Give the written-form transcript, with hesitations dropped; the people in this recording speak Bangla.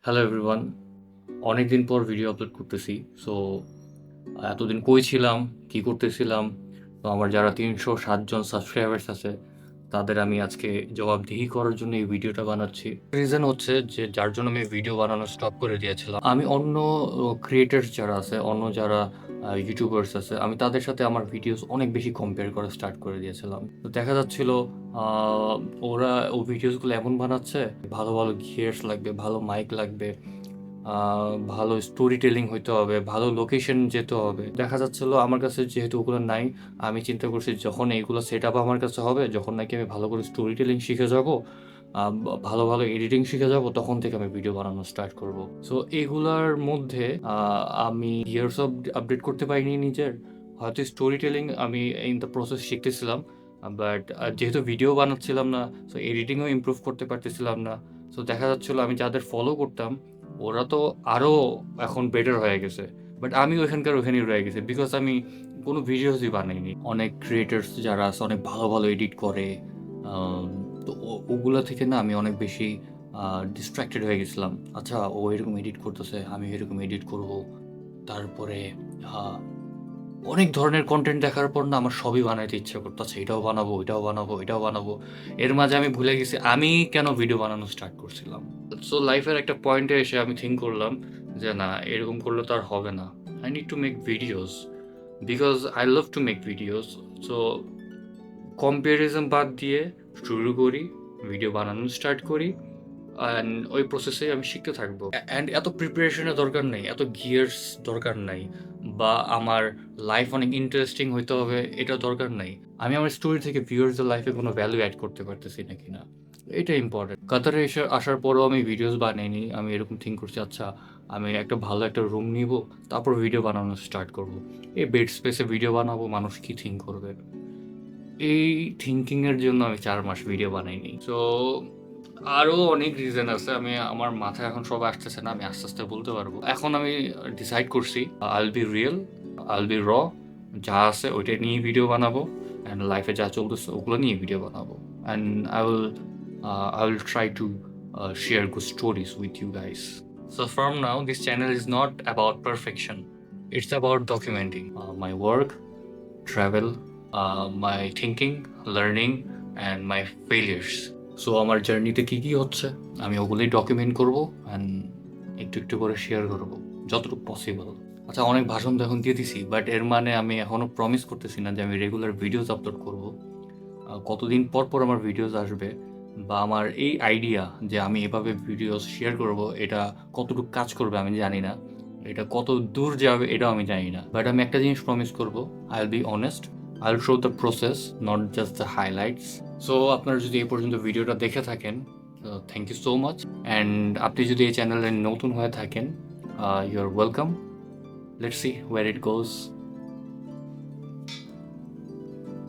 হ্যালো এভরিওয়ান, অনেকদিন পর ভিডিও আপলোড করতেছি। সো এতদিন কই ছিলাম, কি করতেছিলাম? তো আমার যারা ৩০৭ জন সাবস্ক্রাইবার্স আছে তাদের আমি আজকে জবাবদিহি করার জন্য এই ভিডিওটা বানাচ্ছি। রিজন হচ্ছে যে যার জন্য আমি ভিডিও বানানো স্টপ করে দিয়েছিলাম, আমি অন্য ক্রিয়েটার্স যারা আছে, অন্য যারা ইউটিউবার্স আছে, আমি তাদের সাথে আমার ভিডিওস অনেক বেশি কম্পেয়ার করা স্টার্ট করে দিয়েছিলাম। তো দেখা যাচ্ছিল আহ, ওরা ও ভিডিওসগুলো এমন বানাচ্ছে, ভালো ভালো গিয়ার্স লাগবে, ভালো মাইক লাগবে, ভালো স্টোরি টেলিং হইতে হবে, ভালো লোকেশন যেতে হবে। দেখা যাচ্ছিল আমার কাছে যেহেতু ওগুলো নাই, আমি চিন্তা করছি যখন এইগুলো সেট আপ আমার কাছে হবে, যখন নাকি আমি ভালো করে স্টোরি টেলিং শিখে যাব, ভালো ভালো এডিটিং শিখে যাব, তখন থেকে আমি ভিডিও বানানো স্টার্ট করব। সো এগুলার মধ্যে আমি ইয়ার্স অফ আপডেট করতে পারিনি নিজের। হয়তো স্টোরি টেলিং আমি ইন দ্য প্রসেস শিখতেছিলাম, বাট যেহেতু ভিডিও বানাচ্ছিলাম না, সো এডিটিংও ইমপ্রুভ করতে পারতেছিলাম না। সো দেখা যাচ্ছিল আমি যাদের ফলো করতাম ওরা তো আরও এখন বেটার হয়ে গেছে, বাট আমি ওখানেই রয়ে গেছি, বিকজ আমি কোনো ভিডিওসই বানাইনি। অনেক ক্রিয়েটার্স যারা আছে অনেক ভালো ভালো এডিট করে, তো ওগুলা থেকে না আমি অনেক বেশি ডিস্ট্র্যাক্টেড হয়ে গেছিলাম। আচ্ছা, ও এরকম এডিট করতেছে, আমি এরকম এডিট করব। তারপরে আহ, অনেক ধরনের কন্টেন্ট দেখার পর না আমার সবই বানাইতে ইচ্ছা করতেছে, এটাও বানাবো, এটাও বানাবো, এটাও বানাবো। এর মাঝে আমি ভুলে গেছি আমি কেন ভিডিও বানানো স্টার্ট করছিলাম। সো লাইফের একটা পয়েন্টে এসে আমি থিঙ্ক করলাম যে না, এরকম করলে তো আর হবে না। I need to make videos, because I love to make videos. So comparison বাদ দিয়ে শুরু করি, ভিডিও বানানো স্টার্ট করি, অ্যান্ড ওই প্রসেসে আমি শিখতে থাকবো। অ্যান্ড এত প্রিপারেশনের দরকার নেই, এত গিয়ার্স দরকার নাই, বা আমার লাইফ অনেক ইন্টারেস্টিং হইতে হবে এটা দরকার নাই। আমি আমার স্টোরি থেকে ভিউয়ার্সদের লাইফে কোনো ভ্যালু অ্যাড করতে পারতেছি নাকি না, এটা ইম্পর্টেন্ট। কাতারে এসে আসার পরেও আমি ভিডিওস বানাইনি। আমি এরকম থিঙ্ক করছি, আচ্ছা আমি একটা ভালো একটা রুম নিব, তারপর ভিডিও বানানো স্টার্ট করব। এই বেড স্পেসে ভিডিও বানাবো, মানুষ কি থিঙ্ক করবে, এই থিঙ্কিংয়ের জন্য আমি 4 মাস ভিডিও বানাইনি। সো আরও অনেক রিজন আছে, আমি আমার মাথায় এখন সব আসতেছে না, আমি আস্তে আস্তে বলতে পারবো। এখন আমি ডিসাইড করছি আইল বি রিয়েল, আইল বি র, যা আছে ওইটা নিয়ে ভিডিও বানাবো, অ্যান্ড লাইফে যা চলতেছে ওগুলো নিয়ে ভিডিও বানাবো, and I will try to share good stories with you guys. So from now this channel is not about perfection, it's about documenting my work, travel, my thinking, learning, and my failures. So আমার জার্নিতে কী কী হচ্ছে আমি ওগুলোই ডকুমেন্ট করবো, অ্যান্ড একটু একটু করে শেয়ার করবো যতটুকু পসিবল। আচ্ছা, অনেক ভাষণ তো এখন দিয়ে দিছি, বাট এর মানে আমি এখনও প্রমিস করতেছি না যে আমি রেগুলার ভিডিওস আপলোড করবো। কতদিন পর পর আমার ভিডিওস আসবে, বা আমার এই আইডিয়া যে আমি এভাবে ভিডিওস শেয়ার করব, এটা কতটুকু কাজ করবে আমি জানি না, এটা কত দূর যাবে এটাও আমি জানি না। বাট আমি একটা জিনিস প্রমিস করবো, I will be honest, I will show the process, not just the highlights. So আপনারা যদি এই পর্যন্ত ভিডিওটা দেখে থাকেন, thank you so much. And আপনি যদি এই চ্যানেলে নতুন হয়ে থাকেন, you are welcome. Let's see where it goes.